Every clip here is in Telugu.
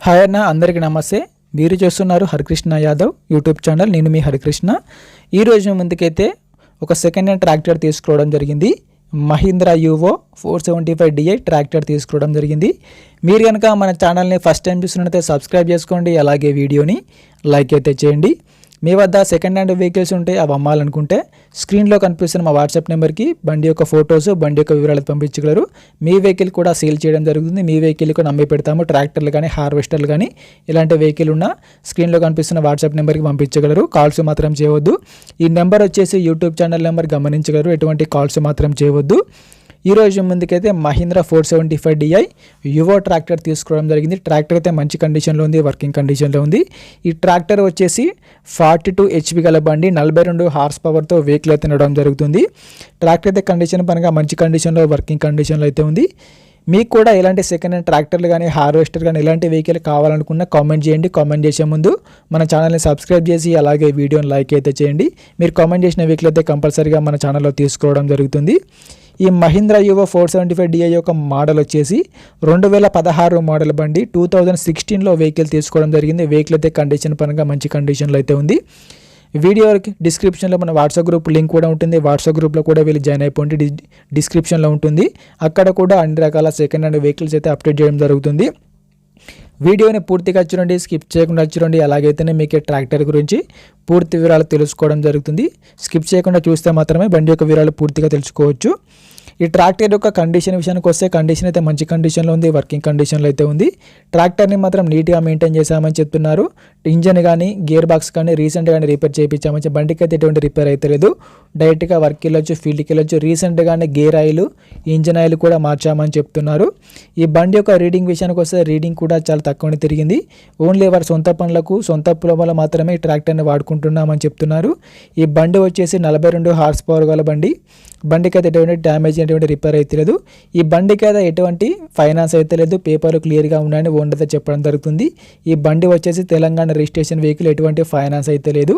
హాయ్ అన్న, అందరికీ నమస్తే. మీరు చూస్తున్నారు హరికృష్ణ యాదవ్ యూట్యూబ్ ఛానల్. నేను మీ హరికృష్ణ. ఈరోజు ముందుకైతే ఒక సెకండ్ హ్యాండ్ ట్రాక్టర్ తీసుకోవడం జరిగింది. మహీంద్రా యువో 475DI ట్రాక్టర్ తీసుకోవడం జరిగింది. మీరు కనుక మన ఛానల్ని ఫస్ట్ టైం చూస్తున్నట్లయితే సబ్స్క్రైబ్ చేసుకోండి, అలాగే వీడియోని లైక్ అయితే చేయండి. మీ వద్ద సెకండ్ హ్యాండ్ వెహికల్స్ ఉంటే అవి అమ్మాలనుకుంటే స్క్రీన్లో కనిపిస్తున్న మా వాట్సాప్ నెంబర్కి బండి యొక్క ఫొటోస్, బండి యొక్క వివరాలు పంపించగలరు. మీ వెహికల్ కూడా సేల్ చేయడం జరుగుతుంది. మీ వెహికల్ కూడా నమ్మి పెడతాము. ట్రాక్టర్లు కానీ, హార్వెస్టర్లు కానీ ఇలాంటి వెహికల్ ఉన్న స్క్రీన్లో కనిపిస్తున్న వాట్సాప్ నెంబర్కి పంపించగలరు. కాల్స్ మాత్రం చేయవద్దు. ఈ నెంబర్ వచ్చేసి యూట్యూబ్ ఛానల్ నెంబర్, గమనించగలరు. ఎటువంటి కాల్స్ మాత్రం చేయవద్దు. ఈరోజు ముందుకైతే మహీంద్రా 475DI యువో ట్రాక్టర్ తీసుకోవడం జరిగింది. ట్రాక్టర్ అయితే మంచి కండిషన్లో ఉంది, వర్కింగ్ కండిషన్లో ఉంది. ఈ ట్రాక్టర్ వచ్చేసి 42 HP గల బండి, 42 హార్స్ పవర్తో వెహికల్ అయితే నడవడం జరుగుతుంది. ట్రాక్టర్ అయితే కండిషన్ పరంగా మంచి కండిషన్లో, వర్కింగ్ కండిషన్లో అయితే ఉంది. మీకు కూడా ఇలాంటి సెకండ్ హ్యాండ్ ట్రాక్టర్లు కానీ, హార్వెస్టర్ కానీ ఇలాంటి వెహికల్ కావాలనుకున్న కామెంట్ చేయండి. కామెంట్ చేసే ముందు మన ఛానల్ని సబ్స్క్రైబ్ చేసి అలాగే వీడియోని లైక్ అయితే చేయండి. మీరు కామెంట్ చేసిన వెహికల్ అయితే కంపల్సరీగా మన ఛానల్లో తీసుకోవడం జరుగుతుంది. ఈ మహీంద్రా యువో 475DI యొక్క మోడల్ వచ్చేసి 2016 మోడల్ బండి. 2016లో వెహికల్ తీసుకోవడం జరిగింది. వెహికల్ అయితే కండిషన్ పరంగా మంచి కండిషన్లో అయితే ఉంది. వీడియోకి డిస్క్రిప్షన్లో మన వాట్సాప్ గ్రూప్ లింక్ కూడా ఉంటుంది. వాట్సాప్ గ్రూప్లో కూడా వెళ్ళి జాయిన్ అయిపోండి. డిస్క్రిప్షన్లో ఉంటుంది. అక్కడ కూడా అన్ని రకాల సెకండ్ హ్యాండ్ వెహికల్స్ అయితే అప్డేట్ చేయడం జరుగుతుంది. వీడియోని పూర్తిగా చూడండి, స్కిప్ చేయకుండా చూడండి. అలాగైతేనే మీకు ట్రాక్టర్ గురించి పూర్తి వివరాలు తెలుసుకోవడం జరుగుతుంది. స్కిప్ చేయకుండా చూస్తే మాత్రమే బండి యొక్క వివరాలు పూర్తిగా తెలుసుకోవచ్చు. ఈ ట్రాక్టర్ యొక్క కండిషన్ విషయానికి వస్తే కండిషన్ అయితే మంచి కండిషన్లో ఉంది, వర్కింగ్ కండిషన్లో అయితే ఉంది. ట్రాక్టర్ని మాత్రం నీట్గా మెయింటైన్ చేశామని చెప్తున్నారు. ఇంజన్ కానీ, గేర్ బాక్స్ కానీ రీసెంట్గానే రిపేర్ చేయించామని, బండికి అయితే ఎటువంటి రిపేర్ అయితే లేదు. డైరెక్ట్గా వర్క్కి వెళ్ళొచ్చు, ఫీల్డ్కి వెళ్ళొచ్చు. రీసెంట్గానే గేర్ ఆయిల్, ఇంజన్ ఆయిల్ కూడా మార్చామని చెప్తున్నారు. ఈ బండి యొక్క రీడింగ్ విషయానికి వస్తే రీడింగ్ కూడా చాలా తక్కువనే తిరిగింది. ఓన్లీ వారి సొంత పనులకు, సొంత పొలం మాత్రమే ఈ ట్రాక్టర్ని వాడుకుంటున్నామని చెప్తున్నారు. ఈ బండి వచ్చేసి 42 హార్స్ పవర్ గల బండి. బండికి అయితే ఎటువంటి డ్యామేజ్, ఎటువంటి రిపేర్ అయితే లేదు. ఈ బండికి అయితే ఎటువంటి ఫైనాన్స్ అయితే లేదు. పేపర్లు క్లియర్గా ఉన్నాయని ఓనర్ అయితే చెప్పడం జరుగుతుంది. ఈ బండి వచ్చేసి తెలంగాణ రిజిస్ట్రేషన్ వెహికల్, ఎటువంటి ఫైనాన్స్ అయితే లేదు.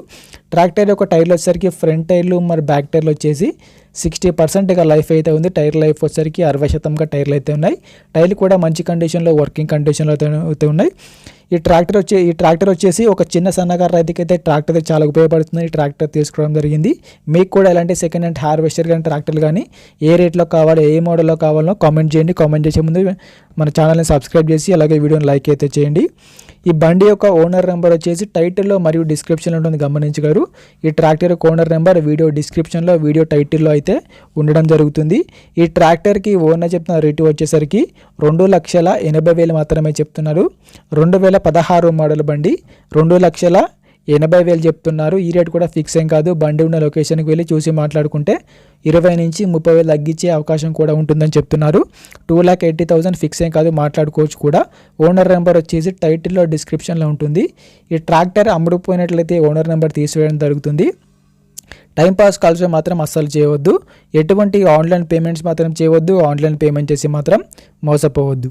ట్రాక్టర్ యొక్క టైర్లు వచ్చేసరికి ఫ్రంట్ టైర్లు మరి బ్యాక్ టైర్లు వచ్చేసి 60% లైఫ్ అయితే ఉంది. టైర్ లైఫ్ వచ్చేసరికి 60% టైర్లు అయితే ఉన్నాయి. టైర్లు కూడా మంచి కండిషన్లో, వర్కింగ్ కండిషన్లో అయితే ఉన్నాయి. ఈ ట్రాక్టర్ వచ్చేసి ఒక చిన్న సన్నకారు రైతుకైతే ట్రాక్టర్ చాలా ఉపయోగపడుతుంది. ఈ ట్రాక్టర్ తీసుకోవడం జరిగింది. మీకు కూడా ఎలాంటి సెకండ్ హ్యాండ్ హార్వెస్టర్ కానీ, ట్రాక్టర్లు కానీ ఏ రేట్లో కావాలో, ఏ మోడల్లో కావాలో కామెంట్ చేయండి. కామెంట్ చేసే ముందు మన ఛానల్ని సబ్స్క్రైబ్ చేసి అలాగే వీడియోని లైక్ అయితే చేయండి. ఈ బండి యొక్క ఓనర్ నెంబర్ వచ్చేసి టైటిల్లో మరియు డిస్క్రిప్షన్లో ఉంటుంది, గమనించగలరు. ఈ ట్రాక్టర్ ఓనర్ నెంబర్ వీడియో డిస్క్రిప్షన్లో, వీడియో టైటిల్లో అయితే ఉండడం జరుగుతుంది. ఈ ట్రాక్టర్కి ఓనర్ చెప్తున్న రేటు వచ్చేసరికి 2,80,000 మాత్రమే చెప్తున్నారు. 2016 మోడల్ బండి 2,80,000 చెప్తున్నారు. ఈ రేటు కూడా ఫిక్స్ ఏం కాదు. బండి ఉన్న లొకేషన్కి వెళ్ళి చూసి మాట్లాడుకుంటే 20,000 నుంచి 30,000 తగ్గించే అవకాశం కూడా ఉంటుందని చెప్తున్నారు. 2,80,000 ఫిక్స్ ఏం కాదు, మాట్లాడుకోవచ్చు కూడా. ఓనర్ నెంబర్ వచ్చేసి టైటిల్లో, డిస్క్రిప్షన్లో ఉంటుంది. ఈ ట్రాక్టర్ అమ్ముడుపోయినట్లయితే ఓనర్ నెంబర్ తీసివేయడం జరుగుతుంది. టైంపాస్ కాల్స్ మాత్రం అస్సలు చేయవద్దు. ఎటువంటి ఆన్లైన్ పేమెంట్స్ మాత్రం చేయవద్దు. ఆన్లైన్ పేమెంట్ చేసి మాత్రం మోసపోవద్దు.